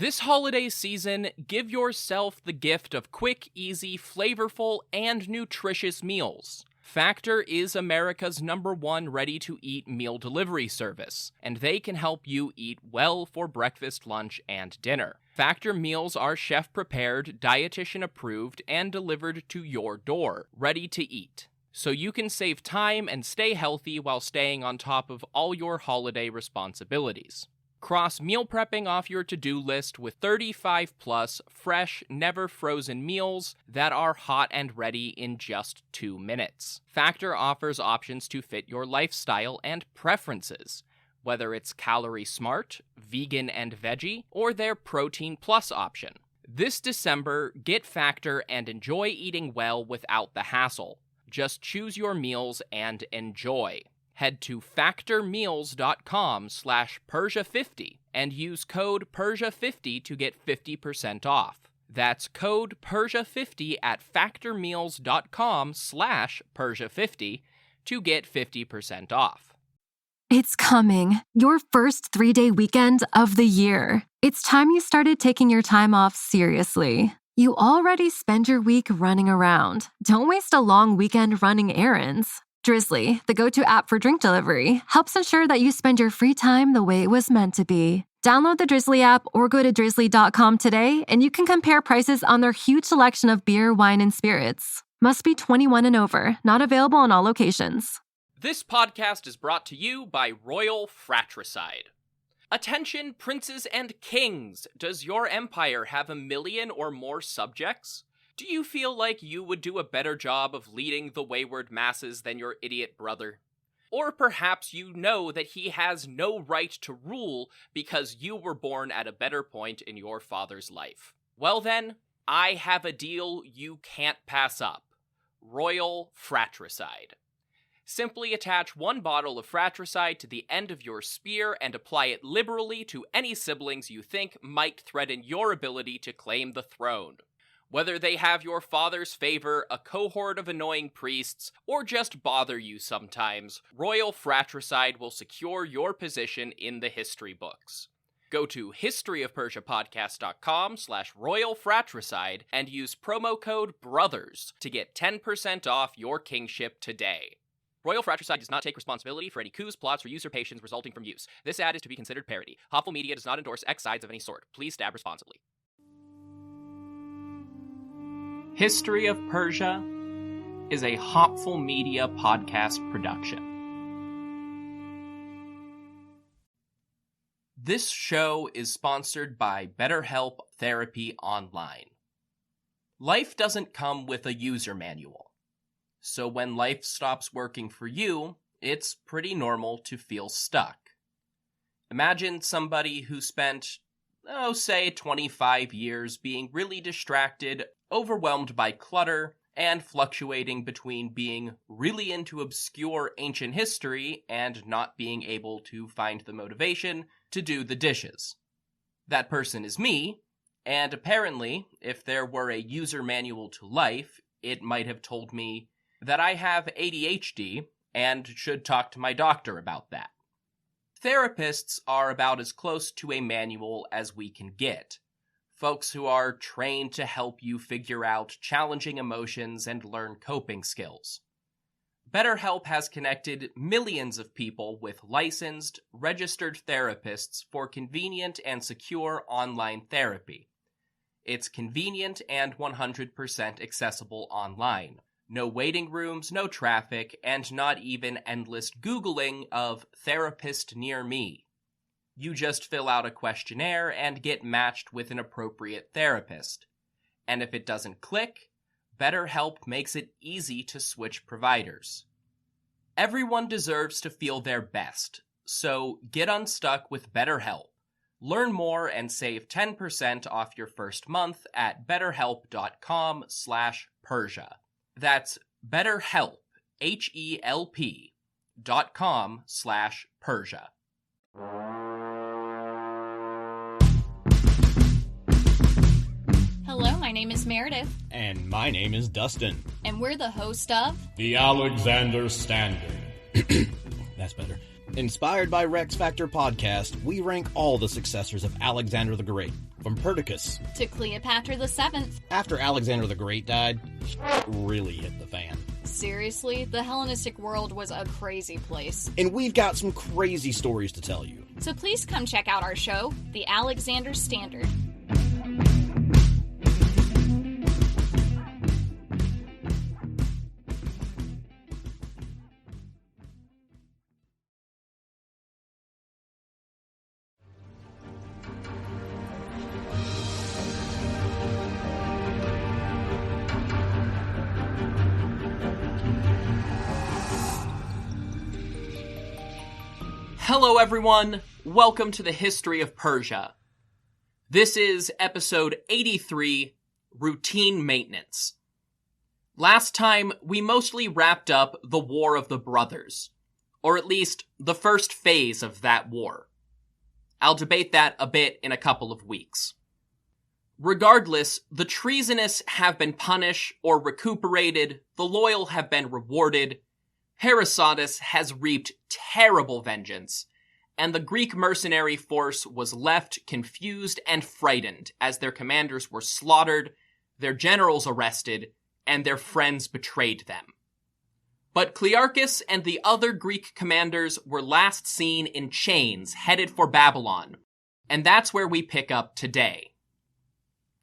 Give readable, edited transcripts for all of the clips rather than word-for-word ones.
This holiday season, give yourself the gift of quick, easy, flavorful, and nutritious meals. Factor is America's #1 ready-to-eat meal delivery service, and they can help you eat well for breakfast, lunch, and dinner. Factor meals are chef-prepared, dietitian-approved, and delivered to your door, ready to eat. So you can save time and stay healthy while staying on top of all your holiday responsibilities. Cross meal prepping off your to-do list with 35-plus fresh, never-frozen meals that are hot and ready in just 2 minutes. Factor offers options to fit your lifestyle and preferences, whether it's calorie smart, vegan and veggie, or their protein plus option. This December, get Factor and enjoy eating well without the hassle. Just choose your meals and enjoy. Head to factormeals.com/Persia50 and use code Persia50 to get 50% off. That's code Persia50 at factormeals.com/Persia50 to get 50% off. It's coming. Your first 3-day weekend of the year. It's time you started taking your time off seriously. You already spend your week running around. Don't waste a long weekend running errands. Drizzly, the go-to app for drink delivery, helps ensure that you spend your free time the way it was meant to be. Download the Drizzly app or go to drizzly.com today, and you can compare prices on their huge selection of beer, wine, and spirits. Must be 21 and over. Not available in all locations. This podcast is brought to you by Royal Fratricide. Attention, princes and kings! Does your empire have 1 million or more subjects? Do you feel like you would do a better job of leading the wayward masses than your idiot brother? Or perhaps you know that he has no right to rule because you were born at a better point in your father's life. Well then, I have a deal you can't pass up. Royal Fratricide. Simply attach 1 bottle of fratricide to the end of your spear and apply it liberally to any siblings you think might threaten your ability to claim the throne. Whether they have your father's favor, a cohort of annoying priests, or just bother you sometimes, Royal Fratricide will secure your position in the history books. Go to historyofpersiapodcast.com/Royal Fratricide and use promo code BROTHERS to get 10% off your kingship today. Royal Fratricide does not take responsibility for any coups, plots, or usurpations resulting from use. This ad is to be considered parody. Hopful Media does not endorse X sides of any sort. Please stab responsibly. History of Persia is a Hopful Media podcast production. This show is sponsored by BetterHelp Therapy Online. Life doesn't come with a user manual, so when life stops working for you, it's pretty normal to feel stuck. Imagine somebody who spent, say 25 years being really distracted, overwhelmed by clutter, and fluctuating between being really into obscure ancient history and not being able to find the motivation to do the dishes. That person is me, and apparently, if there were a user manual to life, it might have told me that I have ADHD and should talk to my doctor about that. Therapists are about as close to a manual as we can get. Folks who are trained to help you figure out challenging emotions and learn coping skills. BetterHelp has connected millions of people with licensed, registered therapists for convenient and secure online therapy. It's convenient and 100% accessible online. No waiting rooms, no traffic, and not even endless Googling of therapist near me. You just fill out a questionnaire and get matched with an appropriate therapist. And if it doesn't click, BetterHelp makes it easy to switch providers. Everyone deserves to feel their best, so get unstuck with BetterHelp. Learn more and save 10% off your first month at betterhelp.com/Persia. That's BetterHelp, HELP.com/Persia. Hello, my name is Meredith. And my name is Dustin. And we're the host of The Alexander Standard. That's better. Inspired by Rex Factor Podcast, we rank all the successors of Alexander the Great, from Perdiccas to Cleopatra VII. After Alexander the Great died, shit really hit the fan. Seriously, the Hellenistic world was a crazy place. And we've got some crazy stories to tell you. So please come check out our show, The Alexander Standard. Hello everyone, welcome to the History of Persia. This is episode 83, Routine Maintenance. Last time, we mostly wrapped up the War of the Brothers, or at least the first phase of that war. I'll debate that a bit in a couple of weeks. Regardless, the treasonous have been punished or recuperated, the loyal have been rewarded, Herodotus has reaped terrible vengeance, and the Greek mercenary force was left confused and frightened as their commanders were slaughtered, their generals arrested, and their friends betrayed them. But Clearchus and the other Greek commanders were last seen in chains headed for Babylon, and that's where we pick up today.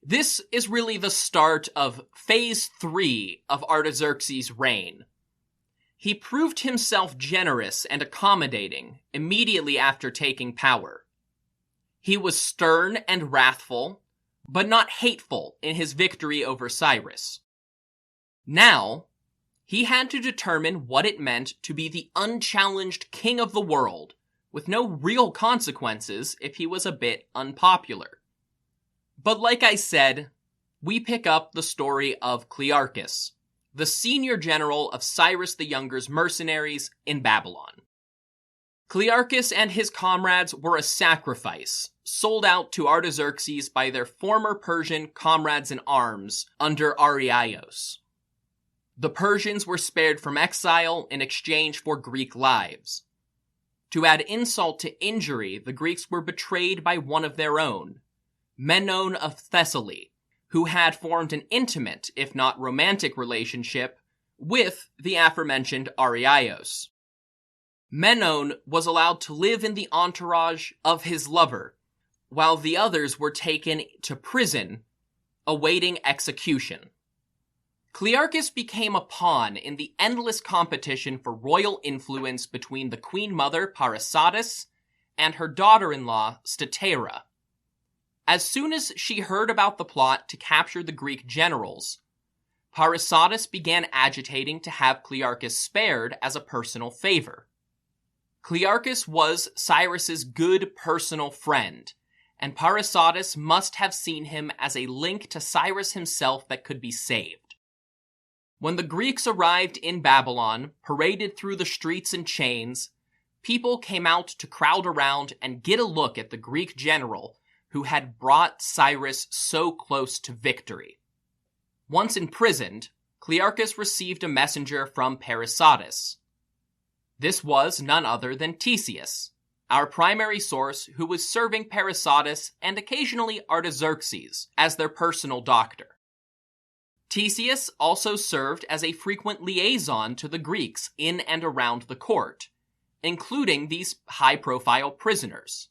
This is really the start of Phase 3 of Artaxerxes' reign. He proved himself generous and accommodating immediately after taking power. He was stern and wrathful, but not hateful in his victory over Cyrus. Now, he had to determine what it meant to be the unchallenged king of the world, with no real consequences if he was a bit unpopular. But like I said, we pick up the story of Clearchus, the senior general of Cyrus the Younger's mercenaries in Babylon. Clearchus and his comrades were a sacrifice, sold out to Artaxerxes by their former Persian comrades in arms under Artaxerxes. The Persians were spared from exile in exchange for Greek lives. To add insult to injury, the Greeks were betrayed by one of their own, Menon of Thessaly, who had formed an intimate, if not romantic, relationship with the aforementioned Artaxerxes. Menon was allowed to live in the entourage of his lover, while the others were taken to prison, awaiting execution. Clearchus became a pawn in the endless competition for royal influence between the queen mother Parysatis and her daughter-in-law Statera. As soon as she heard about the plot to capture the Greek generals, Parysatis began agitating to have Clearchus spared as a personal favor. Clearchus was Cyrus's good personal friend, and Parysatis must have seen him as a link to Cyrus himself that could be saved. When the Greeks arrived in Babylon, paraded through the streets in chains, people came out to crowd around and get a look at the Greek general who had brought Cyrus so close to victory. Once imprisoned, Clearchus received a messenger from Parysatis. This was none other than Theseus, our primary source who was serving Parysatis and occasionally Artaxerxes as their personal doctor. Theseus also served as a frequent liaison to the Greeks in and around the court, including these high-profile prisoners.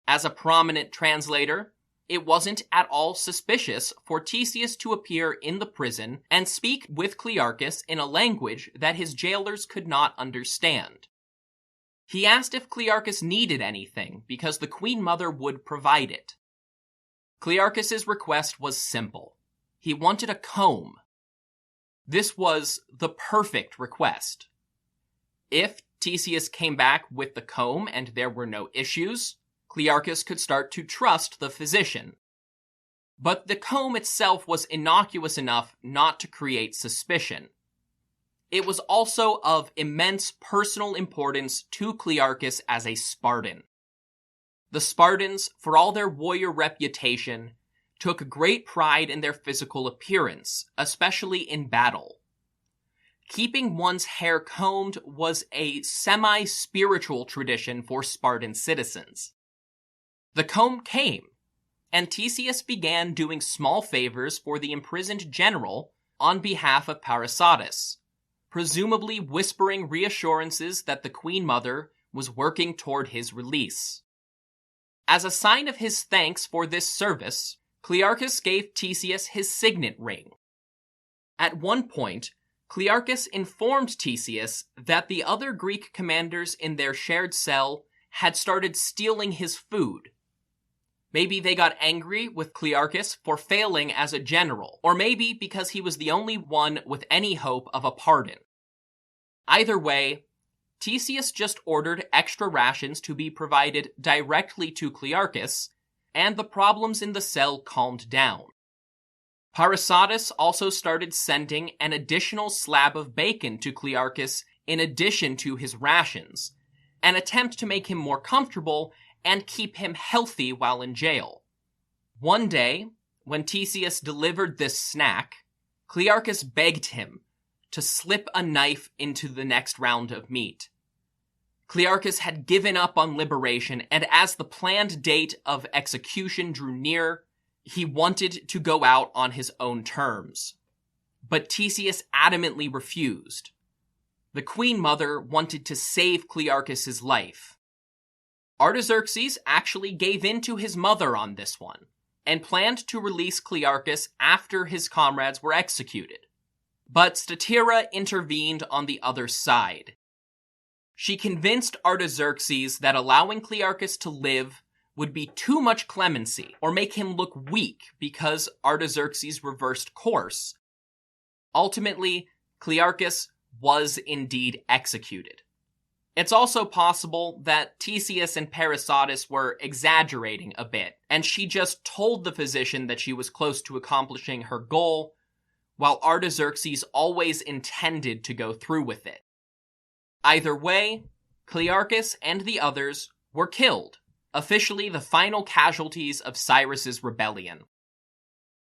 As a prominent translator, it wasn't at all suspicious for Theseus to appear in the prison and speak with Clearchus in a language that his jailers could not understand. He asked if Clearchus needed anything because the Queen Mother would provide it. Clearchus's request was simple. He wanted a comb. This was the perfect request. If Theseus came back with the comb and there were no issues, Clearchus could start to trust the physician. But the comb itself was innocuous enough not to create suspicion. It was also of immense personal importance to Clearchus as a Spartan. The Spartans, for all their warrior reputation, took great pride in their physical appearance, especially in battle. keeping one's hair combed was a semi-spiritual tradition for Spartan citizens. The comb came, and Theseus began doing small favors for the imprisoned general on behalf of Parysatis, presumably whispering reassurances that the Queen Mother was working toward his release. As a sign of his thanks for this service, Clearchus gave Theseus his signet ring. At one point, Clearchus informed Theseus that the other Greek commanders in their shared cell had started stealing his food. Maybe they got angry with Clearchus for failing as a general, or maybe because he was the only one with any hope of a pardon. Either way, Theseus just ordered extra rations to be provided directly to Clearchus, and the problems in the cell calmed down. Parysatis also started sending an additional slab of bacon to Clearchus in addition to his rations, an attempt to make him more comfortable and keep him healthy while in jail. One day, when Theseus delivered this snack, Clearchus begged him to slip a knife into the next round of meat. Clearchus had given up on liberation, and as the planned date of execution drew near, he wanted to go out on his own terms. But Theseus adamantly refused. The Queen Mother wanted to save Clearchus's life. Artaxerxes actually gave in to his mother on this one, and planned to release Clearchus after his comrades were executed. But Statira intervened on the other side. She convinced Artaxerxes that allowing Clearchus to live would be too much clemency, or make him look weak because Artaxerxes reversed course. Ultimately, Clearchus was indeed executed. It's also possible that Theseus and Parysatis were exaggerating a bit, and she just told the physician that she was close to accomplishing her goal, while Artaxerxes always intended to go through with it. Either way, Clearchus and the others were killed, officially the final casualties of Cyrus's rebellion.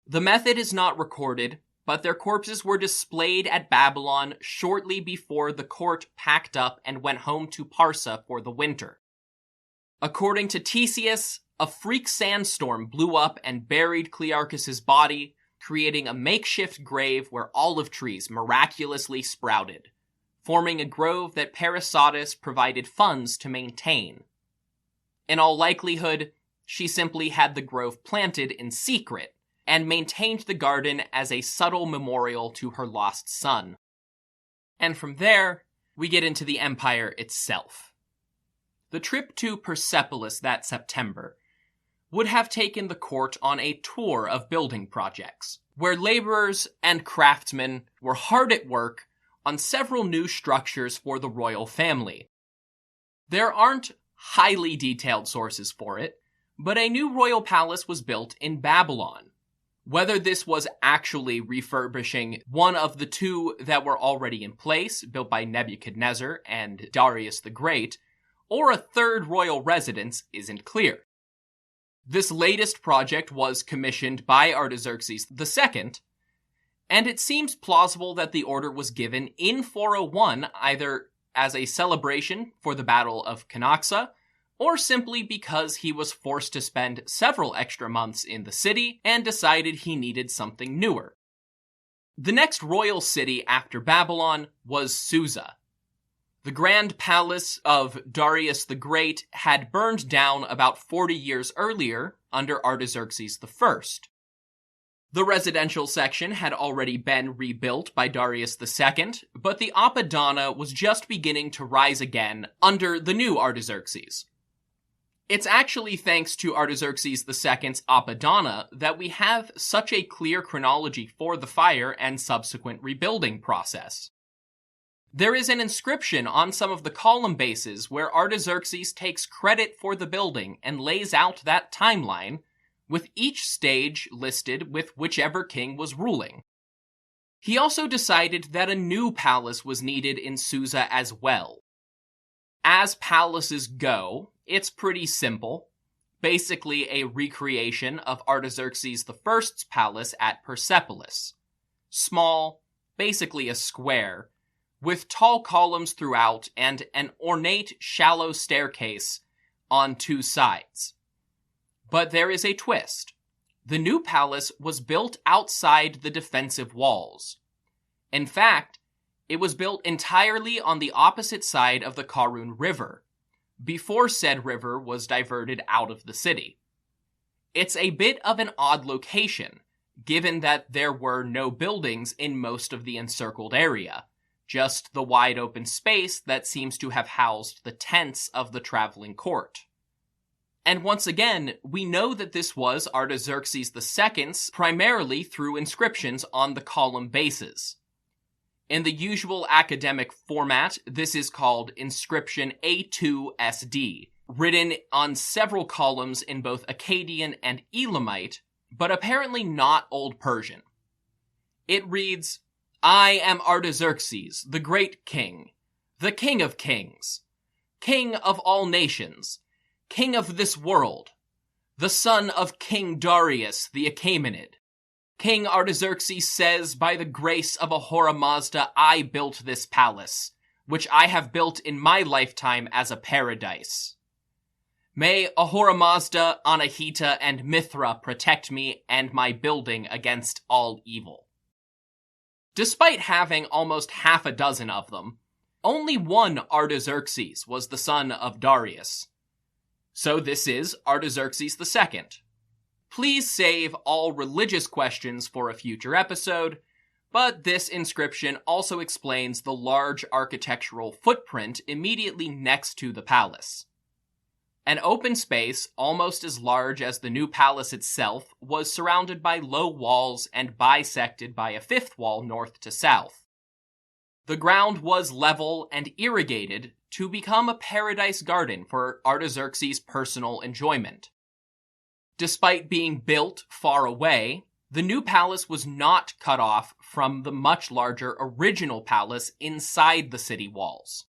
The method is not recorded, but their corpses were displayed at Babylon shortly before the court packed up and went home to Parsa for the winter. According to Theseus, a freak sandstorm blew up and buried Clearchus's body, creating a makeshift grave where olive trees miraculously sprouted, forming a grove that Parysatis provided funds to maintain. In all likelihood, she simply had the grove planted in secret, and maintained the garden as a subtle memorial to her lost son. And from there, we get into the empire itself. The trip to Persepolis that September would have taken the court on a tour of building projects, where laborers and craftsmen were hard at work on several new structures for the royal family. There aren't highly detailed sources for it, but a new royal palace was built in Babylon. Whether this was actually refurbishing one of the two that were already in place, built by Nebuchadnezzar and Darius the Great, or a third royal residence isn't clear. This latest project was commissioned by Artaxerxes II, and it seems plausible that the order was given in 401 either as a celebration for the Battle of Canaxa, or simply because he was forced to spend several extra months in the city and decided he needed something newer. The next royal city after Babylon was Susa. The grand palace of Darius the Great had burned down about 40 years earlier under Artaxerxes I. The residential section had already been rebuilt by Darius II, but the Apadana was just beginning to rise again under the new Artaxerxes. It's actually thanks to Artaxerxes II's Apadana that we have such a clear chronology for the fire and subsequent rebuilding process. There is an inscription on some of the column bases where Artaxerxes takes credit for the building and lays out that timeline, with each stage listed with whichever king was ruling. He also decided that a new palace was needed in Susa as well. As palaces go, it's pretty simple. Basically a recreation of Artaxerxes I's palace at Persepolis. Small, basically a square, with tall columns throughout and an ornate, shallow staircase on two sides. But there is a twist. The new palace was built outside the defensive walls. In fact, it was built entirely on the opposite side of the Karun River, before said river was diverted out of the city. It's a bit of an odd location, given that there were no buildings in most of the encircled area, just the wide open space that seems to have housed the tents of the traveling court. And once again, we know that this was Artaxerxes II's primarily through inscriptions on the column bases. In the usual academic format, this is called inscription A2SD, written on several columns in both Akkadian and Elamite, but apparently not Old Persian. It reads, "I am Artaxerxes, the great king, the king of kings, king of all nations, king of this world, the son of King Darius the Achaemenid. King Artaxerxes says, by the grace of Ahura Mazda, I built this palace, which I have built in my lifetime as a paradise. May Ahura Mazda, Anahita, and Mithra protect me and my building against all evil." Despite having almost half a dozen of them, only one Artaxerxes was the son of Darius. So this is Artaxerxes II. Please save all religious questions for a future episode, but this inscription also explains the large architectural footprint immediately next to the palace. An open space, almost as large as the new palace itself, was surrounded by low walls and bisected by a fifth wall north to south. The ground was level and irrigated to become a paradise garden for Artaxerxes' personal enjoyment. Despite being built far away, the new palace was not cut off from the much larger original palace inside the city walls.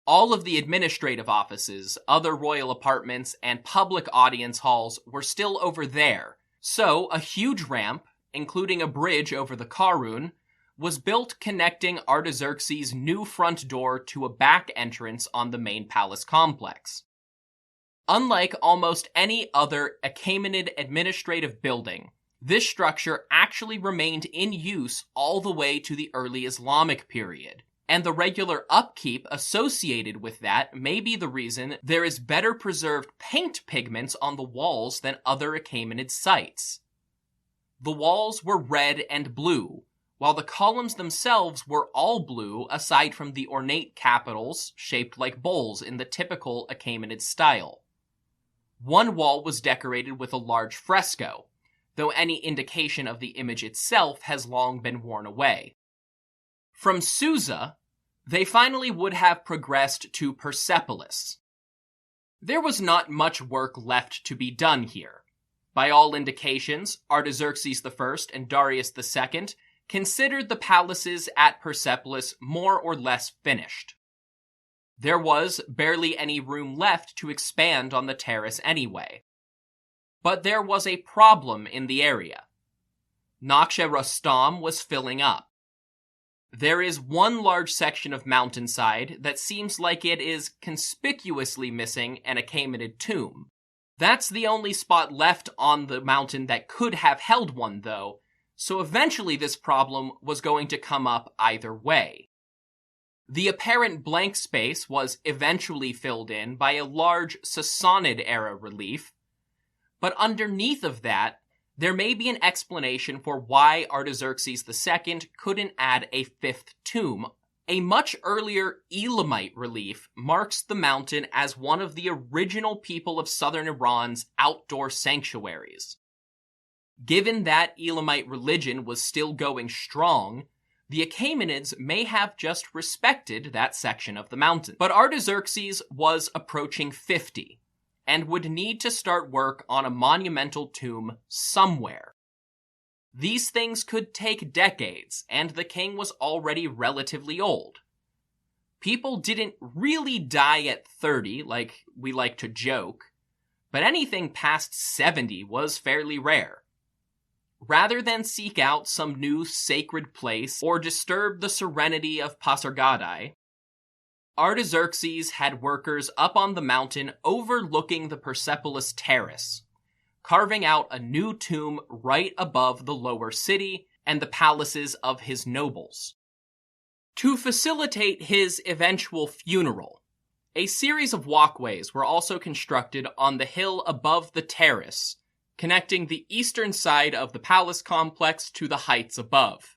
All of the administrative offices, other royal apartments, and public audience halls were still over there, so a huge ramp, including a bridge over the Karun, was built connecting Artaxerxes' new front door to a back entrance on the main palace complex. Unlike almost any other Achaemenid administrative building, this structure actually remained in use all the way to the early Islamic period, and the regular upkeep associated with that may be the reason there is better preserved paint pigments on the walls than other Achaemenid sites. The walls were red and blue, while the columns themselves were all blue aside from the ornate capitals shaped like bowls in the typical Achaemenid style. One wall was decorated with a large fresco, though any indication of the image itself has long been worn away. From Susa, they finally would have progressed to Persepolis. There was not much work left to be done here. By all indications, Artaxerxes I and Darius II considered the palaces at Persepolis more or less finished. There was barely any room left to expand on the terrace anyway. But there was a problem in the area. Nakhshe Rustam was filling up. There is one large section of mountainside that seems like it is conspicuously missing an Achaemenid tomb. That's the only spot left on the mountain that could have held one, though, so eventually this problem was going to come up either way. The apparent blank space was eventually filled in by a large Sassanid-era relief, but underneath of that, there may be an explanation for why Artaxerxes II couldn't add a fifth tomb. A much earlier Elamite relief marks the mountain as one of the original people of southern Iran's outdoor sanctuaries. Given that Elamite religion was still going strong, the Achaemenids may have just respected that section of the mountain. But Artaxerxes was approaching 50, and would need to start work on a monumental tomb somewhere. These things could take decades, and the king was already relatively old. People didn't really die at 30, like we like to joke, but anything past 70 was fairly rare. rather than seek out some new sacred place or disturb the serenity of Pasargadae, Artaxerxes had workers up on the mountain overlooking the Persepolis Terrace, carving out a new tomb right above the lower city and the palaces of his nobles. To facilitate his eventual funeral, a series of walkways were also constructed on the hill above the terrace, connecting the eastern side of the palace complex to the heights above.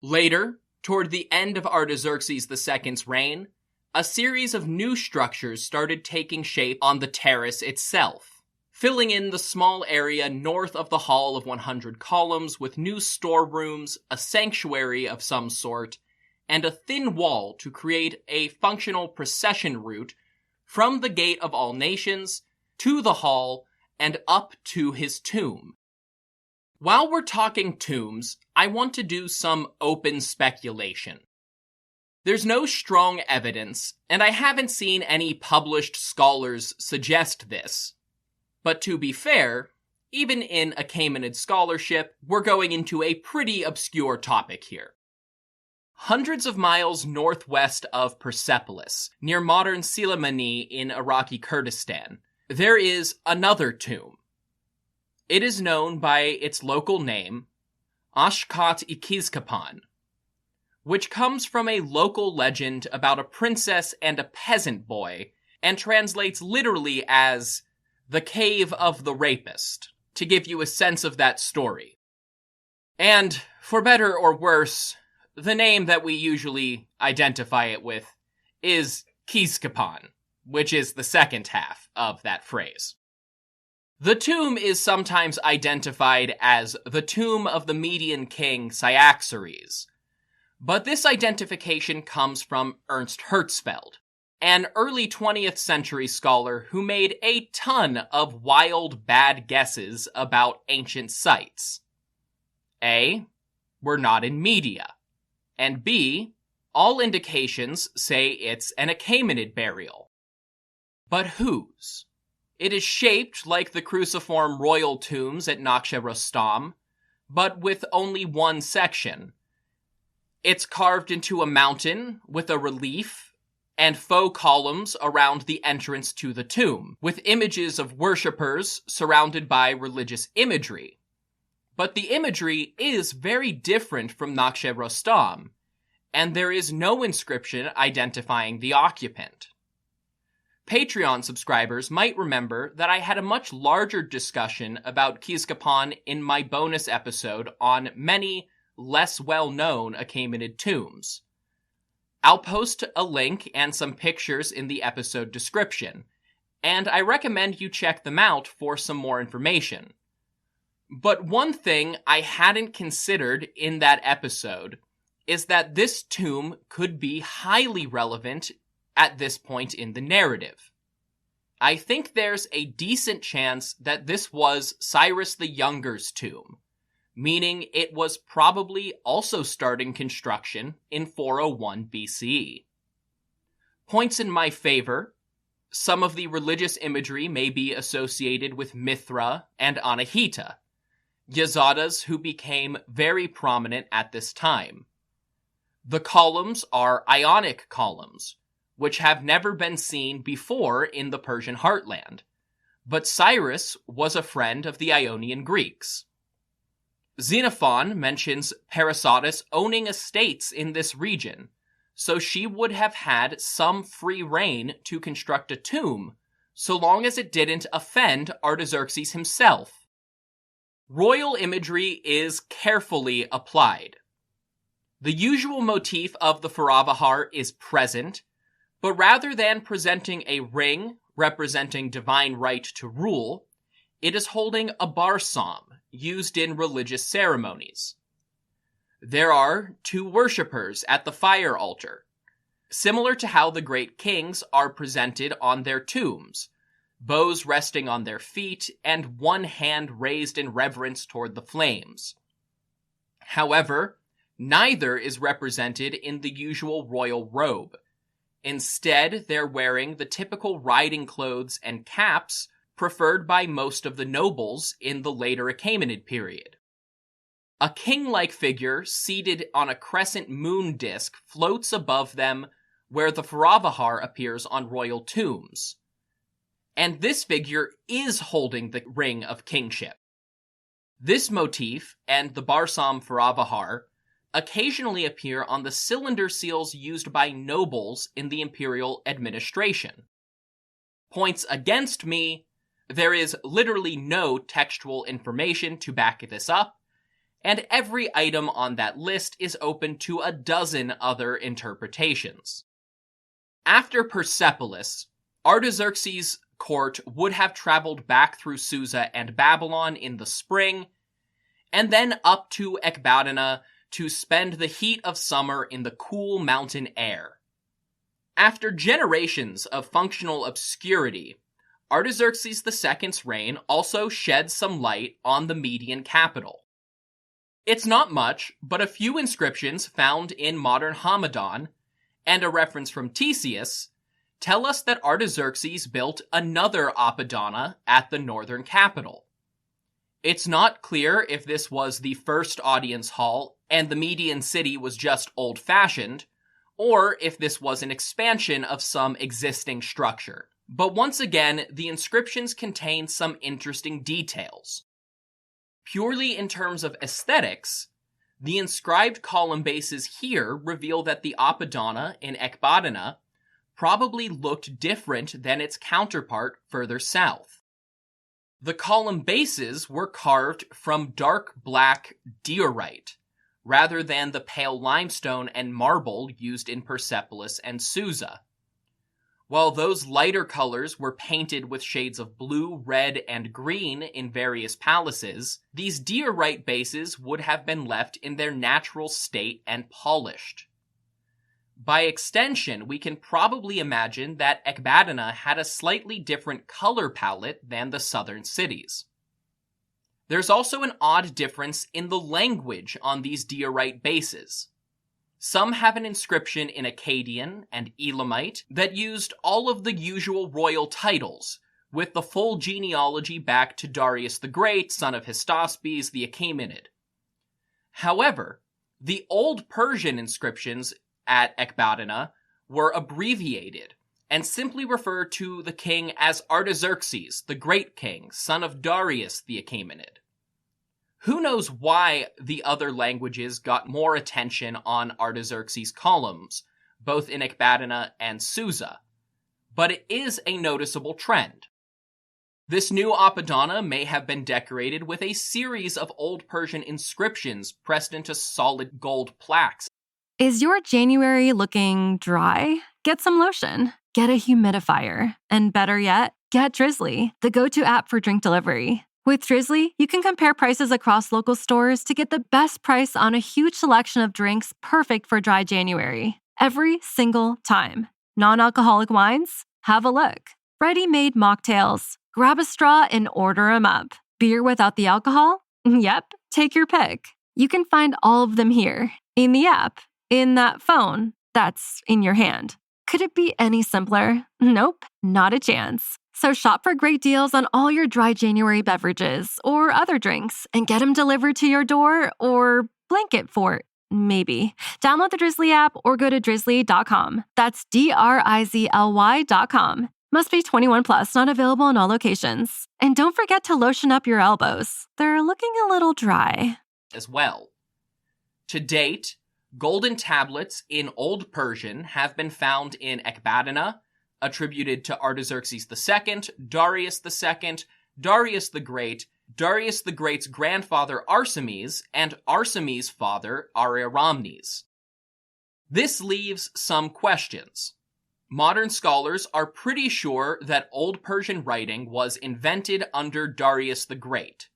Later, toward the end of Artaxerxes II's reign, a series of new structures started taking shape on the terrace itself, filling in the small area north of the Hall of 100 Columns with new storerooms, a sanctuary of some sort, and a thin wall to create a functional procession route from the Gate of All Nations to the hall and up to his tomb. While we're talking tombs, I want to do some open speculation. There's no strong evidence, and I haven't seen any published scholars suggest this. But to be fair, even in Achaemenid scholarship, we're going into a pretty obscure topic here. Hundreds of miles northwest of Persepolis, near modern Silimani in Iraqi Kurdistan, there is another tomb. It is known by its local name, Ashkat-Ikizkapan, which comes from a local legend about a princess and a peasant boy, and translates literally as the Cave of the Rapist, to give you a sense of that story. And, for better or worse, the name that we usually identify it with is Kizkapan, which is the second half of that phrase. The tomb is sometimes identified as the tomb of the Median king Cyaxares, but this identification comes from Ernst Hertzfeld, an early 20th century scholar who made a ton of wild, bad guesses about ancient sites. A, we're not in Media, and B, all indications say it's an Achaemenid burial. But whose? It is shaped like the cruciform royal tombs at Nakhja-Rostam, but with only one section. It's carved into a mountain with a relief and faux columns around the entrance to the tomb, with images of worshippers surrounded by religious imagery. But the imagery is very different from Nakhja-Rostam, and there is no inscription identifying the occupant. Patreon subscribers might remember that I had a much larger discussion about Kizkapan in my bonus episode on many less well-known Achaemenid tombs. I'll post a link and some pictures in the episode description, and I recommend you check them out for some more information. But one thing I hadn't considered in that episode is that this tomb could be highly relevant at this point in the narrative. I think there's a decent chance that this was Cyrus the Younger's tomb, meaning it was probably also starting construction in 401 BCE. Points in my favor: some of the religious imagery may be associated with Mithra and Anahita, Yazadas who became very prominent at this time. The columns are Ionic columns, which have never been seen before in the Persian heartland, but Cyrus was a friend of the Ionian Greeks. Xenophon mentions Parysatis owning estates in this region, so she would have had some free reign to construct a tomb, so long as it didn't offend Artaxerxes himself. Royal imagery is carefully applied. The usual motif of the Faravahar is present, but rather than presenting a ring representing divine right to rule, it is holding a barsam used in religious ceremonies. There are two worshippers at the fire altar, similar to how the great kings are presented on their tombs, bows resting on their feet and one hand raised in reverence toward the flames. However, neither is represented in the usual royal robe. Instead, they're wearing the typical riding clothes and caps preferred by most of the nobles in the later Achaemenid period. A king-like figure seated on a crescent moon disk floats above them where the Faravahar appears on royal tombs. And this figure is holding the ring of kingship. This motif and the Barsam Faravahar occasionally appear on the cylinder seals used by nobles in the imperial administration. Points against me, there is literally no textual information to back this up, and every item on that list is open to a dozen other interpretations. After Persepolis, Artaxerxes' court would have traveled back through Susa and Babylon in the spring, and then up to Ecbatana to spend the heat of summer in the cool mountain air. After generations of functional obscurity, Artaxerxes II's reign also sheds some light on the Median capital. It's not much, but a few inscriptions found in modern Hamadan, and a reference from Ctesias, tell us that Artaxerxes built another Apadana at the northern capital. It's not clear if this was the first audience hall and the Median city was just old-fashioned, or if this was an expansion of some existing structure. But once again, the inscriptions contain some interesting details. Purely in terms of aesthetics, the inscribed column bases here reveal that the Apadana in Ecbatana probably looked different than its counterpart further south. The column bases were carved from dark black diorite, rather than the pale limestone and marble used in Persepolis and Susa. While those lighter colors were painted with shades of blue, red, and green in various palaces, these diorite bases would have been left in their natural state and polished. By extension, we can probably imagine that Ecbatana had a slightly different color palette than the southern cities. There's also an odd difference in the language on these diorite bases. Some have an inscription in Akkadian and Elamite that used all of the usual royal titles, with the full genealogy back to Darius the Great, son of Hystaspes the Achaemenid. However, the Old Persian inscriptions at Ecbatana were abbreviated and simply refer to the king as Artaxerxes, the Great King, son of Darius the Achaemenid. Who knows why the other languages got more attention on Artaxerxes' columns, both in Ecbatana and Susa, but it is a noticeable trend. This new Apadana may have been decorated with a series of Old Persian inscriptions pressed into solid gold plaques. Is your January looking dry? Get some lotion. Get a humidifier. And better yet, get Drizzly, the go-to app for drink delivery. With Drizzly, you can compare prices across local stores to get the best price on a huge selection of drinks perfect for dry January. Every single time. Non-alcoholic wines? Have a look. Ready-made mocktails? Grab a straw and order 'em up. Beer without the alcohol? Yep, take your pick. You can find all of them here, in the app, in that phone that's in your hand. Could it be any simpler? Nope, not a chance. So shop for great deals on all your dry January beverages or other drinks and get them delivered to your door or blanket fort, maybe. Download the Drizzly app or go to drizzly.com. That's DRIZLY.com. Must be 21 plus, not available in all locations. And don't forget to lotion up your elbows. They're looking a little dry. As well. To date, golden tablets in Old Persian have been found in Ecbatana, attributed to Artaxerxes II, Darius II, Darius the Great, Darius the Great's grandfather Arsames, and Arsames' father Ariaramnes. This leaves some questions. Modern scholars are pretty sure that Old Persian writing was invented under Darius the Great.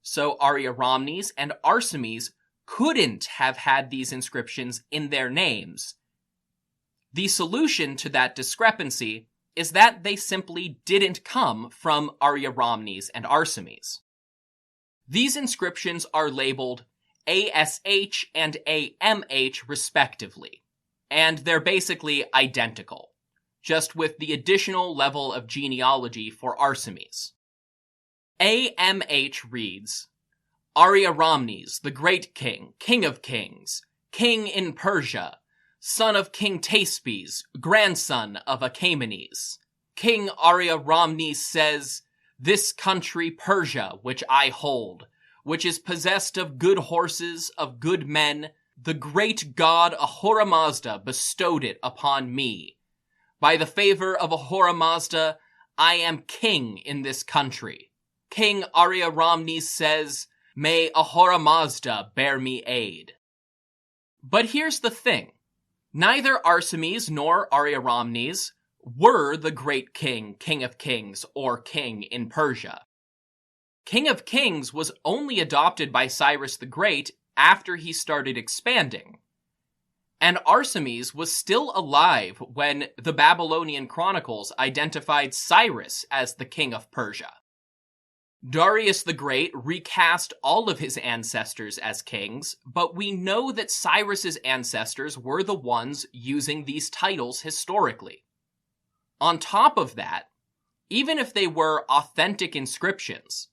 So Ariaramnes and Arsames couldn't have had these inscriptions in their names. The solution to that discrepancy is that they simply didn't come from Ariaramnes and Arsames. These inscriptions are labeled ASH and AMH respectively, and they're basically identical, just with the additional level of genealogy for Arsames. AMH reads, Artaxerxes, the great king, king of kings, king in Persia, son of King Taspes, grandson of Achaemenes. King Artaxerxes says, "This country Persia, which I hold, which is possessed of good horses, of good men, the great god Ahura Mazda bestowed it upon me. By the favor of Ahura Mazda, I am king in this country." King Artaxerxes says, "May Ahura Mazda bear me aid." But here's the thing. Neither Artemis nor Artaxerxes were the great king, king of kings, or king in Persia. King of Kings was only adopted by Cyrus the Great after he started expanding. And Artemis was still alive when the Babylonian chronicles identified Cyrus as the king of Persia. Darius the Great recast all of his ancestors as kings, but we know that Cyrus's ancestors were the ones using these titles historically. On top of that, even if they were authentic inscriptions,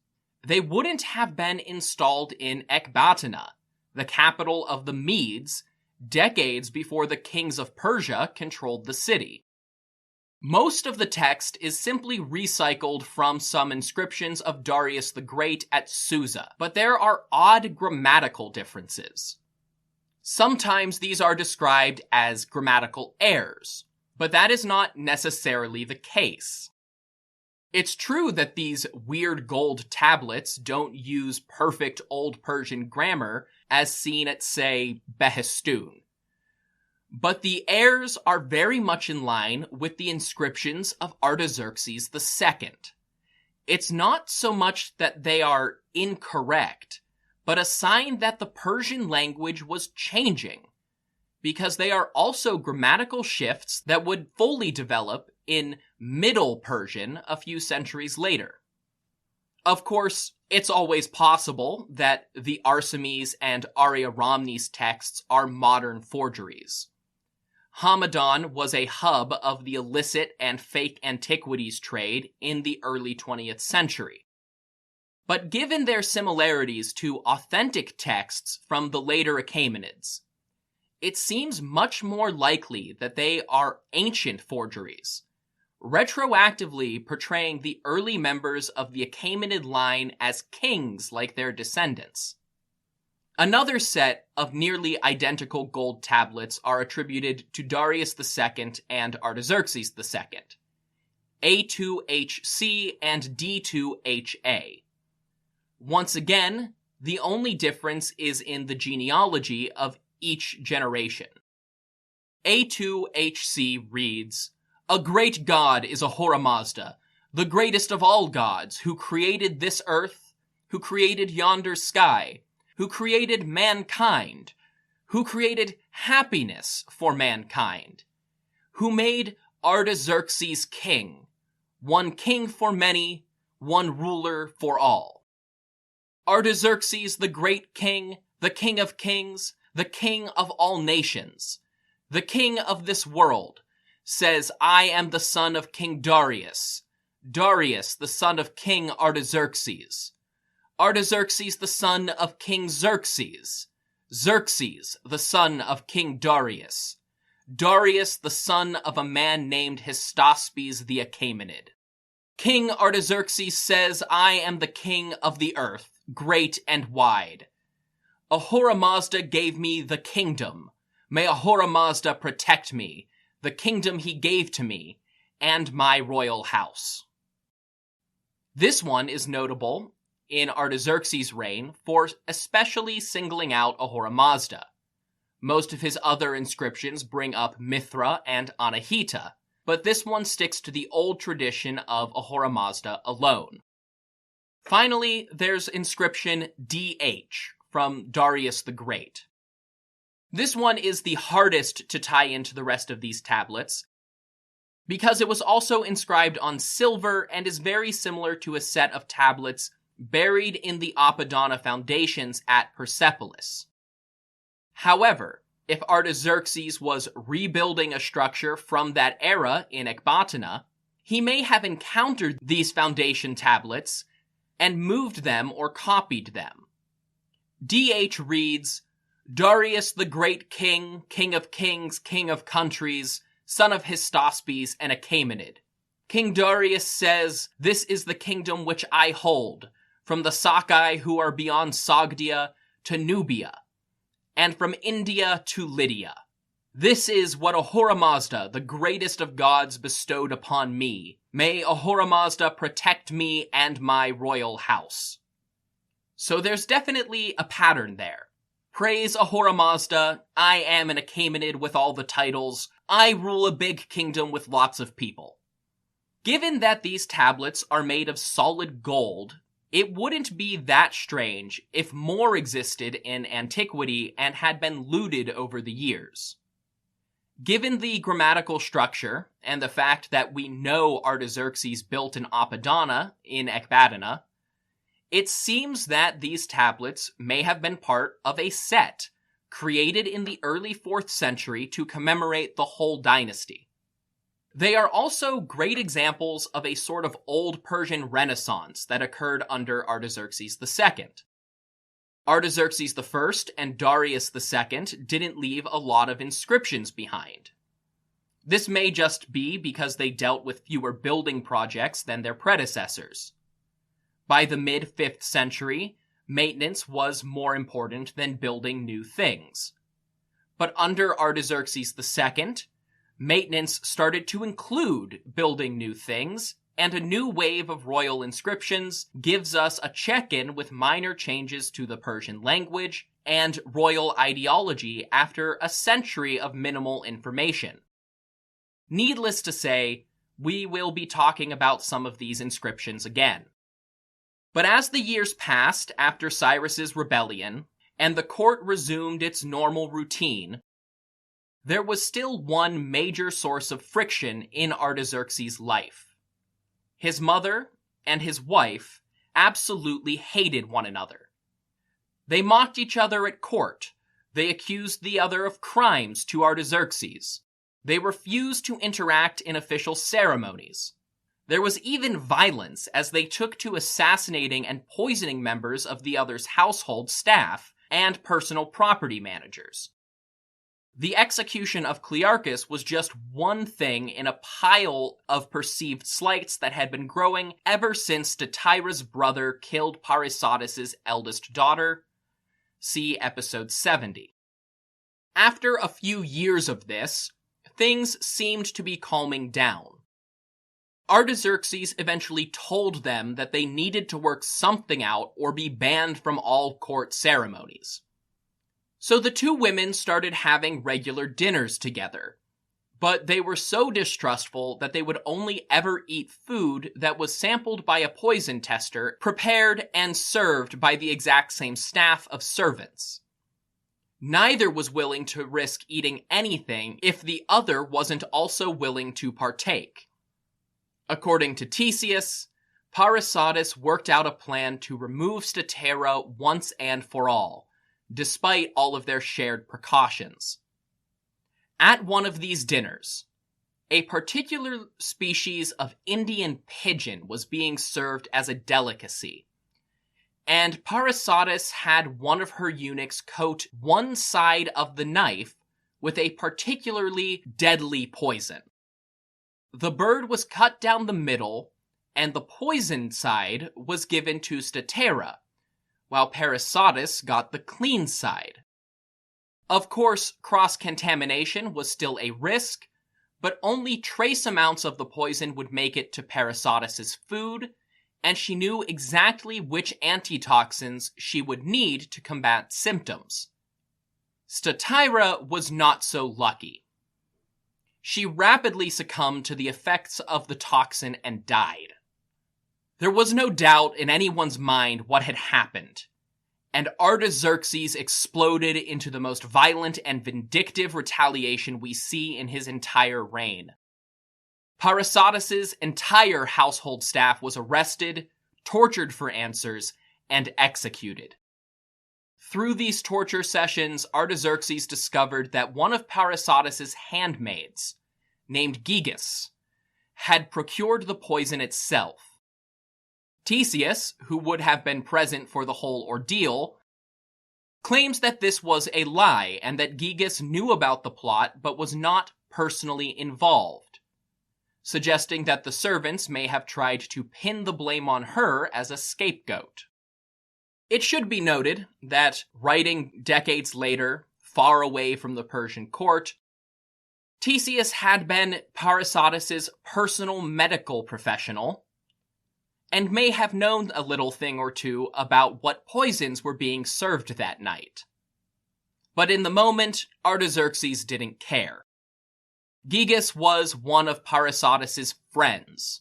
they wouldn't have been installed in Ecbatana, the capital of the Medes, decades before the kings of Persia controlled the city. Most of the text is simply recycled from some inscriptions of Darius the Great at Susa, but there are odd grammatical differences. Sometimes these are described as grammatical errors, but that is not necessarily the case. It's true that these weird gold tablets don't use perfect Old Persian grammar as seen at, say, Behistun. But the errors are very much in line with the inscriptions of Artaxerxes II. It's not so much that they are incorrect, but a sign that the Persian language was changing, because they are also grammatical shifts that would fully develop in Middle Persian a few centuries later. Of course, it's always possible that the Artemis and Artaxerxes texts are modern forgeries. Hamadan was a hub of the illicit and fake antiquities trade in the early 20th century. But given their similarities to authentic texts from the later Achaemenids, it seems much more likely that they are ancient forgeries, retroactively portraying the early members of the Achaemenid line as kings like their descendants. Another set of nearly identical gold tablets are attributed to Darius II and Artaxerxes II, A2HC and D2HA. Once again, the only difference is in the genealogy of each generation. A2HC reads, "A great god is Ahura Mazda, the greatest of all gods, who created this earth, who created yonder sky, who created mankind, who created happiness for mankind, who made Artaxerxes king, one king for many, one ruler for all. Artaxerxes the great king, the king of kings, the king of all nations, the king of this world, says, I am the son of King Darius, Darius the son of King Artaxerxes, Artaxerxes the son of King Xerxes, Xerxes the son of King Darius, Darius the son of a man named Hystaspes the Achaemenid. King Artaxerxes says, I am the king of the earth, great and wide. Ahura Mazda gave me the kingdom. May Ahura Mazda protect me, the kingdom he gave to me, and my royal house. This one is notable in Artaxerxes' reign for especially singling out Ahura Mazda. Most of his other inscriptions bring up Mithra and Anahita, but this one sticks to the old tradition of Ahura Mazda alone. Finally, there's inscription DH from Darius the Great. This one is the hardest to tie into the rest of these tablets, because it was also inscribed on silver and is very similar to a set of tablets buried in the Apadana foundations at Persepolis. However, if Artaxerxes was rebuilding a structure from that era in Ecbatana, he may have encountered these foundation tablets and moved them or copied them. DH reads, Darius the great king, king of kings, king of countries, son of Hystaspes and Achaemenid. King Darius says, This is the kingdom which I hold, from the Sakai who are beyond Sogdia to Nubia, and from India to Lydia. This is what Ahura Mazda, the greatest of gods, bestowed upon me. May Ahura Mazda protect me and my royal house. So there's definitely a pattern there. Praise Ahura Mazda, I am an Achaemenid with all the titles, I rule a big kingdom with lots of people. Given that these tablets are made of solid gold, it wouldn't be that strange if more existed in antiquity and had been looted over the years. Given the grammatical structure, and the fact that we know Artaxerxes built an Apadana in Ecbatana, it seems that these tablets may have been part of a set created in the early 4th century to commemorate the whole dynasty. They are also great examples of a sort of old Persian renaissance that occurred under Artaxerxes II. Artaxerxes I and Darius II didn't leave a lot of inscriptions behind. This may just be because they dealt with fewer building projects than their predecessors. By the mid-5th century, maintenance was more important than building new things. But under Artaxerxes II, maintenance started to include building new things, and a new wave of royal inscriptions gives us a check-in with minor changes to the Persian language and royal ideology after a century of minimal information. Needless to say, we will be talking about some of these inscriptions again. But as the years passed after Cyrus's rebellion, and the court resumed its normal routine, there was still one major source of friction in Artaxerxes' life. His mother and his wife absolutely hated one another. They mocked each other at court. They accused the other of crimes to Artaxerxes. They refused to interact in official ceremonies. There was even violence as they took to assassinating and poisoning members of the other's household staff and personal property managers. The execution of Clearchus was just one thing in a pile of perceived slights that had been growing ever since Statira's brother killed Parysatis' eldest daughter. See episode 70. After a few years of this, things seemed to be calming down. Artaxerxes eventually told them that they needed to work something out or be banned from all court ceremonies. So the two women started having regular dinners together, but they were so distrustful that they would only ever eat food that was sampled by a poison tester, prepared and served by the exact same staff of servants. Neither was willing to risk eating anything if the other wasn't also willing to partake. According to Theseus, Parysatis worked out a plan to remove Statira once and for all, despite all of their shared precautions. At one of these dinners, a particular species of Indian pigeon was being served as a delicacy, and Parysatis had one of her eunuchs coat one side of the knife with a particularly deadly poison. The bird was cut down the middle, and the poisoned side was given to Statira, while Parysatis got the clean side. Of course, cross-contamination was still a risk, but only trace amounts of the poison would make it to Parysatis' food, and she knew exactly which antitoxins she would need to combat symptoms. Statira was not so lucky. She rapidly succumbed to the effects of the toxin and died. There was no doubt in anyone's mind what had happened, and Artaxerxes exploded into the most violent and vindictive retaliation we see in his entire reign. Parysatis' entire household staff was arrested, tortured for answers, and executed. Through these torture sessions, Artaxerxes discovered that one of Parysatis' handmaids, named Gyges, had procured the poison itself. Theseus, who would have been present for the whole ordeal, claims that this was a lie and that Gyges knew about the plot but was not personally involved, suggesting that the servants may have tried to pin the blame on her as a scapegoat. It should be noted that, writing decades later, far away from the Persian court, Theseus had been Parysatis' personal medical professional, and may have known a little thing or two about what poisons were being served that night. But in the moment, Artaxerxes didn't care. Gyges was one of Parysatis' friends.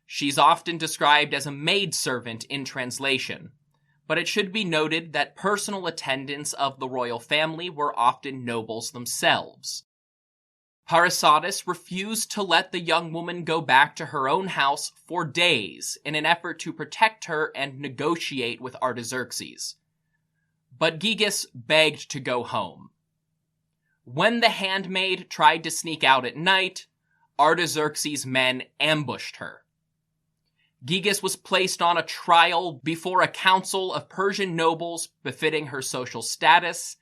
She's often described as a maidservant in translation, but it should be noted that personal attendants of the royal family were often nobles themselves. Parysatis refused to let the young woman go back to her own house for days in an effort to protect her and negotiate with Artaxerxes. But Gyges begged to go home. When the handmaid tried to sneak out at night, Artaxerxes' men ambushed her. Gyges was placed on a trial before a council of Persian nobles befitting her social status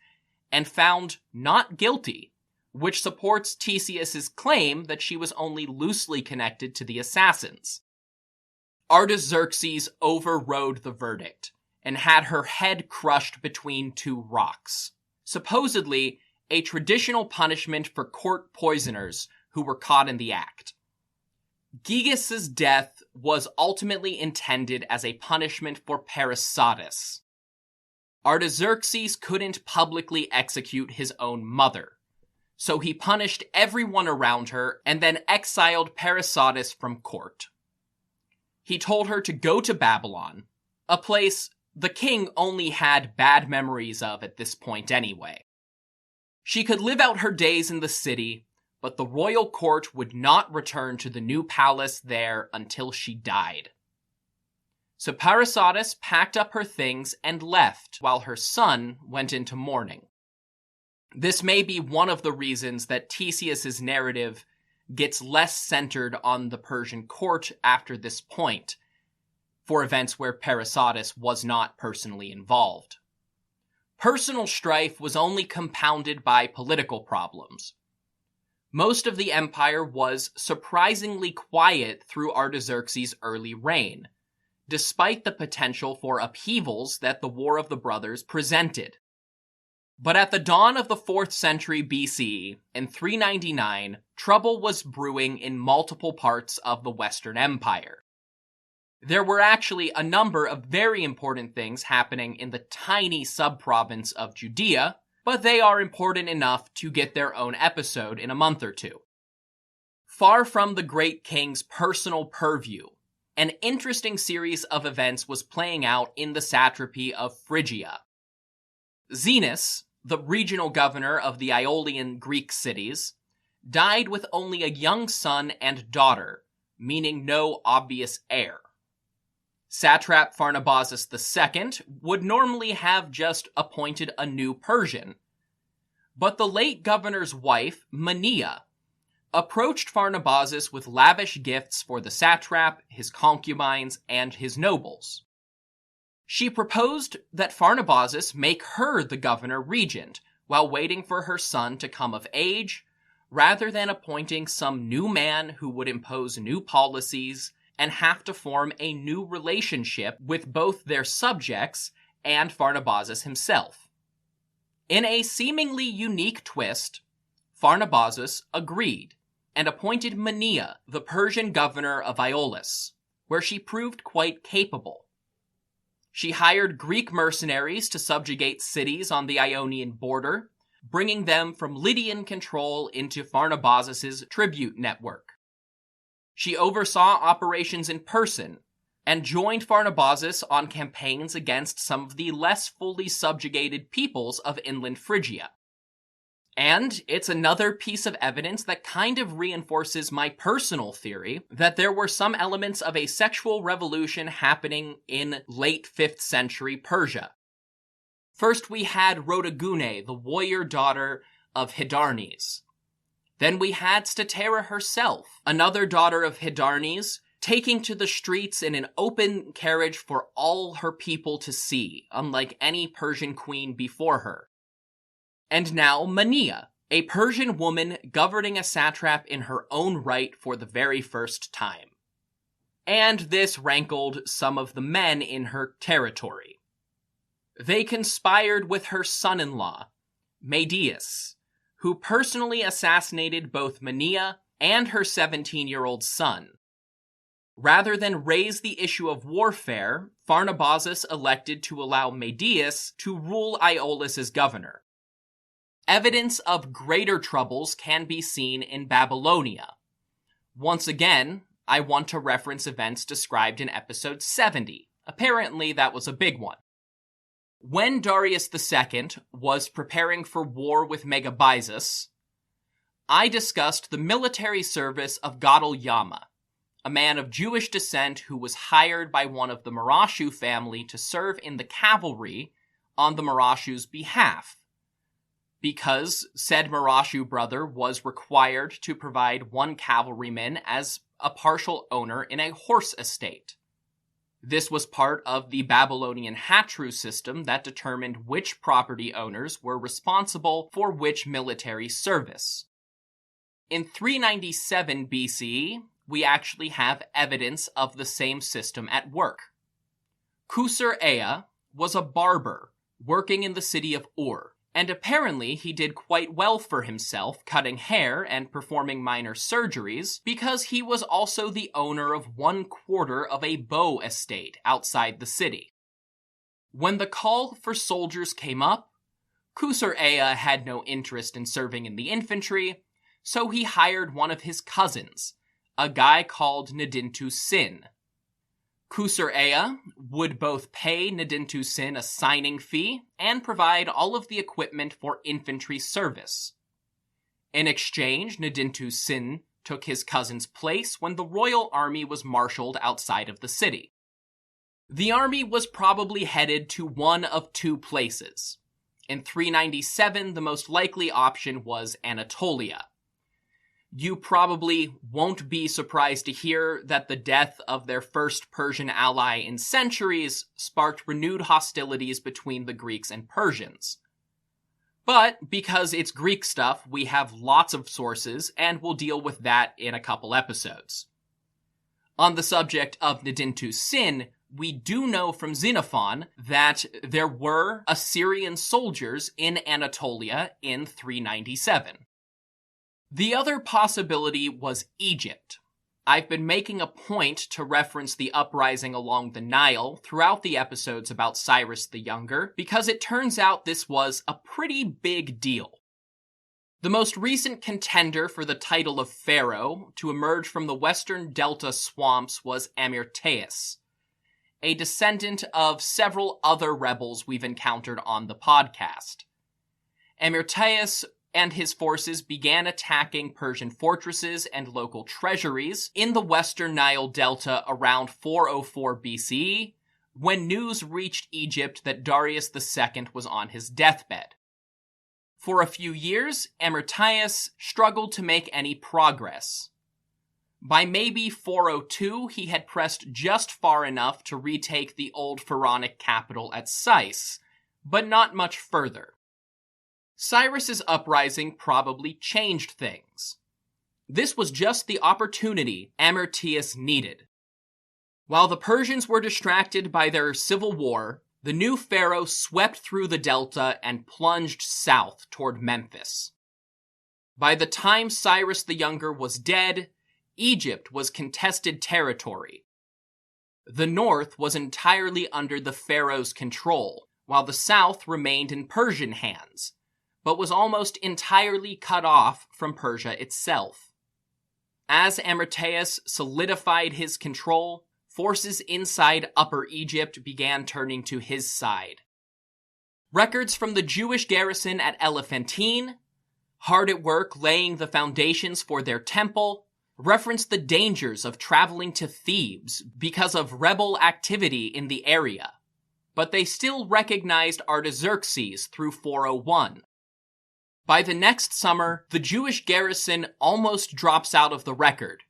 and found not guilty, which supports Theseus' claim that she was only loosely connected to the assassins. Artaxerxes overrode the verdict and had her head crushed between two rocks, supposedly a traditional punishment for court poisoners who were caught in the act. Gyges' death was ultimately intended as a punishment for Parysatis. Artaxerxes couldn't publicly execute his own mother, so he punished everyone around her and then exiled Parysatis from court. He told her to go to Babylon, a place the king only had bad memories of at this point anyway. She could live out her days in the city, but the royal court would not return to the new palace there until she died. So Parysatis packed up her things and left while her son went into mourning. This may be one of the reasons that Theseus' narrative gets less centered on the Persian court after this point, for events where Parysatis was not personally involved. Personal strife was only compounded by political problems. Most of the empire was surprisingly quiet through Artaxerxes' early reign, despite the potential for upheavals that the War of the Brothers presented. But at the dawn of the 4th century BCE, in 399, trouble was brewing in multiple parts of the Western Empire. There were actually a number of very important things happening in the tiny sub-province of Judea, but they are important enough to get their own episode in a month or two. Far from the great king's personal purview, an interesting series of events was playing out in the satrapy of Phrygia. Xenus, the regional governor of the Aeolian Greek cities, died with only a young son and daughter, meaning no obvious heir. Satrap Pharnabazus II would normally have just appointed a new Persian, but the late governor's wife, Mania, approached Pharnabazus with lavish gifts for the satrap, his concubines, and his nobles. She proposed that Pharnabazus make her the governor-regent while waiting for her son to come of age, rather than appointing some new man who would impose new policies and have to form a new relationship with both their subjects and Pharnabazus himself. In a seemingly unique twist, Pharnabazus agreed and appointed Mania the Persian governor of Aeolus, where she proved quite capable. She hired Greek mercenaries to subjugate cities on the Ionian border, bringing them from Lydian control into Pharnabazus' tribute network. She oversaw operations in person and joined Pharnabazus on campaigns against some of the less fully subjugated peoples of inland Phrygia. And it's another piece of evidence that kind of reinforces my personal theory that there were some elements of a sexual revolution happening in late 5th century Persia. First we had Rhodogune, the warrior daughter of Hydarnes. Then we had Statera herself, another daughter of Hydarnes, taking to the streets in an open carriage for all her people to see, unlike any Persian queen before her. And now Mania, a Persian woman governing a satrap in her own right for the very first time. And this rankled some of the men in her territory. They conspired with her son-in-law, Medius, who personally assassinated both Mania and her 17-year-old son. Rather than raise the issue of warfare, Pharnabazus elected to allow Medius to rule Aeolus as governor. Evidence of greater troubles can be seen in Babylonia. Once again, I want to reference events described in episode 70. Apparently, that was a big one. When Darius II was preparing for war with Megabyzus, I discussed the military service of Gadol Yama, a man of Jewish descent who was hired by one of the Marashu family to serve in the cavalry on the Marashu's behalf, because said Marashu brother was required to provide one cavalryman as a partial owner in a horse estate. This was part of the Babylonian Hatru system that determined which property owners were responsible for which military service. In 397 BCE, we actually have evidence of the same system at work. Khusr-Ea was a barber working in the city of Ur, and apparently he did quite well for himself cutting hair and performing minor surgeries because he was also the owner of 1/4 of a bow estate outside the city. When the call for soldiers came up, Khusr-Ea had no interest in serving in the infantry, so he hired one of his cousins, a guy called Nadintu-Sin. Khusr-Ea would both pay Nadintu-Sin a signing fee and provide all of the equipment for infantry service. In exchange, Nadintu-Sin took his cousin's place when the royal army was marshaled outside of the city. The army was probably headed to one of two places. In 397, the most likely option was Anatolia. You probably won't be surprised to hear that the death of their first Persian ally in centuries sparked renewed hostilities between the Greeks and Persians. But because it's Greek stuff, we have lots of sources, and we'll deal with that in a couple episodes. On the subject of Nadintu-Sin, we do know from Xenophon that there were Assyrian soldiers in Anatolia in 397. The other possibility was Egypt. I've been making a point to reference the uprising along the Nile throughout the episodes about Cyrus the Younger, because it turns out this was a pretty big deal. The most recent contender for the title of pharaoh to emerge from the western delta swamps was Amyrtaeus, a descendant of several other rebels we've encountered on the podcast. Amyrtaeus and his forces began attacking Persian fortresses and local treasuries in the western Nile Delta around 404 BCE, when news reached Egypt that Darius II was on his deathbed. For a few years, Amyrtaeus struggled to make any progress. By maybe 402, he had pressed just far enough to retake the old pharaonic capital at Sais, but not much further. Cyrus's uprising probably changed things. This was just the opportunity Amyrtaeus needed. While the Persians were distracted by their civil war, the new pharaoh swept through the delta and plunged south toward Memphis. By the time Cyrus the Younger was dead, Egypt was contested territory. The north was entirely under the pharaoh's control, while the south remained in Persian hands, but was almost entirely cut off from Persia itself. As Amyrtaeus solidified his control, forces inside Upper Egypt began turning to his side. Records from the Jewish garrison at Elephantine, hard at work laying the foundations for their temple, reference the dangers of traveling to Thebes because of rebel activity in the area, but they still recognized Artaxerxes through 401. By the next summer, the Jewish garrison almost drops out of the record,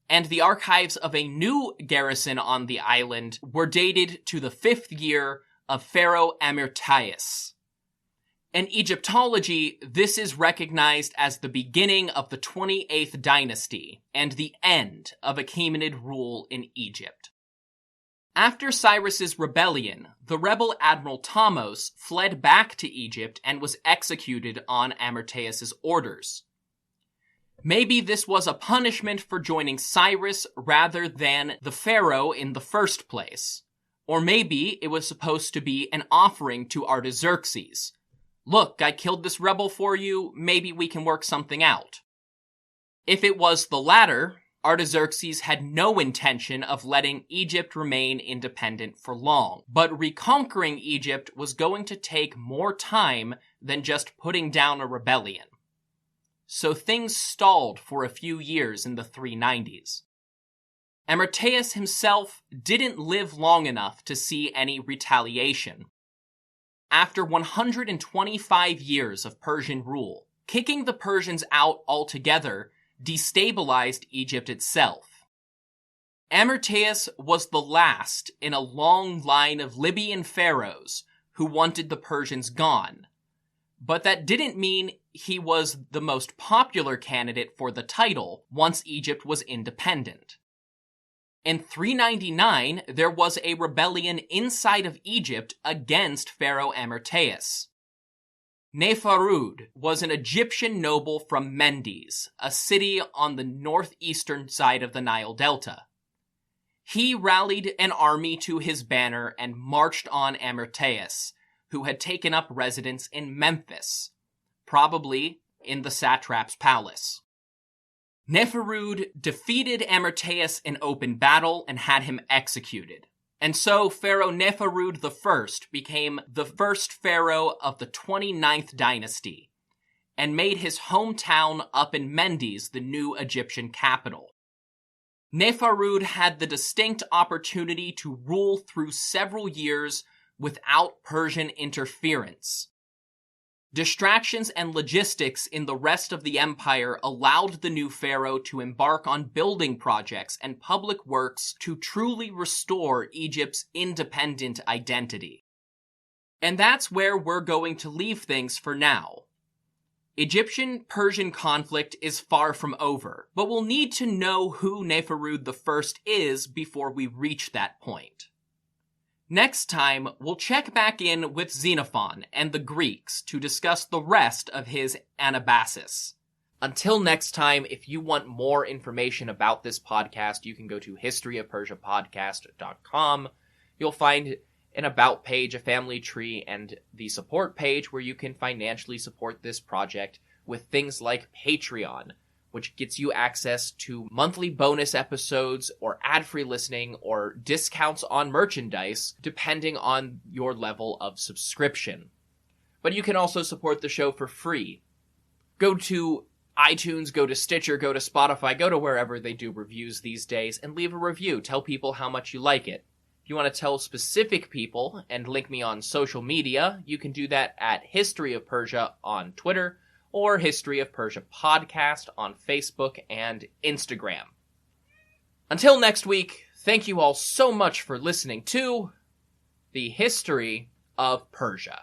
and the archives of a new garrison on the island were dated to the 5th year of Pharaoh Amirtaeus. In Egyptology, this is recognized as the beginning of the 28th dynasty and the end of Achaemenid rule in Egypt. After Cyrus's rebellion, the rebel Admiral Thamos fled back to Egypt and was executed on Amirtaeus' orders. Maybe this was a punishment for joining Cyrus rather than the pharaoh in the first place. Or maybe it was supposed to be an offering to Artaxerxes. Look, I killed this rebel for you, maybe we can work something out. If it was the latter, Artaxerxes had no intention of letting Egypt remain independent for long, but reconquering Egypt was going to take more time than just putting down a rebellion. So things stalled for a few years in the 390s. Amirtaeus himself didn't live long enough to see any retaliation. After 125 years of Persian rule, kicking the Persians out altogether destabilized Egypt itself. Amirtaeus was the last in a long line of Libyan pharaohs who wanted the Persians gone, but that didn't mean he was the most popular candidate for the title once Egypt was independent. In 399, there was a rebellion inside of Egypt against Pharaoh Amirtaeus. Neferud was an Egyptian noble from Mendes, a city on the northeastern side of the Nile Delta. He rallied an army to his banner and marched on Amirtaeus, who had taken up residence in Memphis, probably in the satrap's palace. Neferud defeated Amirtaeus in open battle and had him executed. And so Pharaoh Neferud I became the first pharaoh of the 29th dynasty, and made his hometown up in Mendes the new Egyptian capital. Neferud had the distinct opportunity to rule through several years without Persian interference. Distractions and logistics in the rest of the empire allowed the new pharaoh to embark on building projects and public works to truly restore Egypt's independent identity. And that's where we're going to leave things for now. Egyptian-Persian conflict is far from over, but we'll need to know who Neferud I is before we reach that point. Next time, we'll check back in with Xenophon and the Greeks to discuss the rest of his Anabasis. Until next time, if you want more information about this podcast, you can go to historyofpersiapodcast.com. You'll find an about page, a family tree, and the support page where you can financially support this project with things like Patreon, which gets you access to monthly bonus episodes or ad-free listening or discounts on merchandise, depending on your level of subscription. But you can also support the show for free. Go to iTunes, go to Stitcher, go to Spotify, go to wherever they do reviews these days, and leave a review. Tell people how much you like it. If you want to tell specific people and link me on social media, you can do that at History of Persia on Twitter, or History of Persia Podcast on Facebook and Instagram. Until next week, thank you all so much for listening to the History of Persia.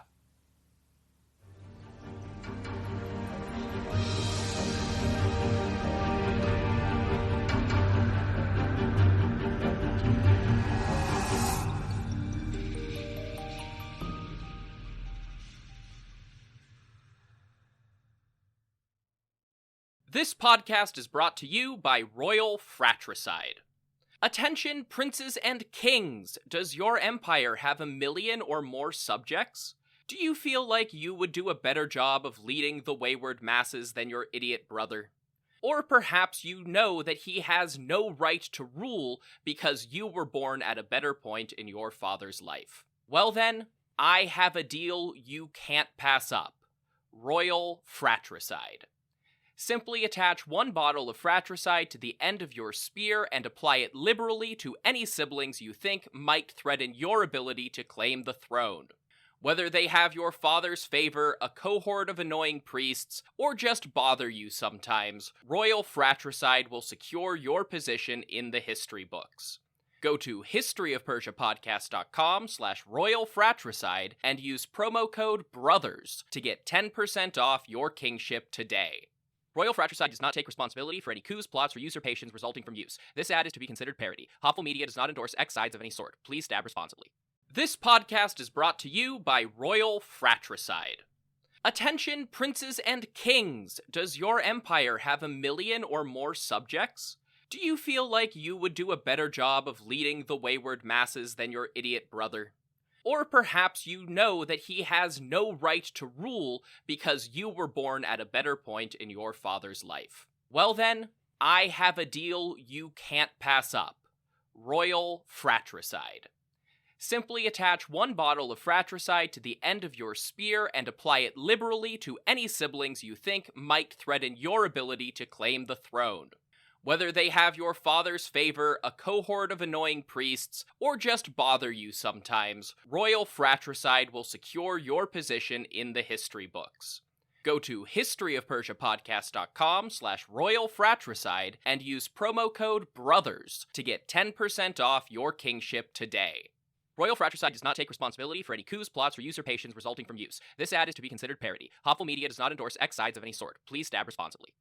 This podcast is brought to you by Royal Fratricide. Attention, princes and kings! Does your empire have 1 million or more subjects? Do you feel like you would do a better job of leading the wayward masses than your idiot brother? Or perhaps you know that he has no right to rule because you were born at a better point in your father's life. Well then, I have a deal you can't pass up. Royal Fratricide. Simply attach 1 bottle of fratricide to the end of your spear and apply it liberally to any siblings you think might threaten your ability to claim the throne. Whether they have your father's favor, a cohort of annoying priests, or just bother you sometimes, royal fratricide will secure your position in the history books. Go to historyofpersiapodcast.com/royal fratricide and use promo code BROTHERS to get 10% off your kingship today. Royal Fratricide does not take responsibility for any coups, plots, or usurpations resulting from use. This ad is to be considered parody. Hopful Media does not endorse X sides of any sort. Please stab responsibly. This podcast is brought to you by Royal Fratricide. Attention, princes and kings! Does your empire have 1 million or more subjects? Do you feel like you would do a better job of leading the wayward masses than your idiot brother? Or perhaps you know that he has no right to rule because you were born at a better point in your father's life. Well then, I have a deal you can't pass up. Royal Fratricide. Simply attach 1 bottle of fratricide to the end of your spear and apply it liberally to any siblings you think might threaten your ability to claim the throne. Whether they have your father's favor, a cohort of annoying priests, or just bother you sometimes, royal fratricide will secure your position in the history books. Go to historyofpersiapodcast.com/royal fratricide and use promo code BROTHERS to get 10% off your kingship today. Royal Fratricide does not take responsibility for any coups, plots, or usurpations resulting from use. This ad is to be considered parody. Hopful Media does not endorse X sides of any sort. Please stab responsibly.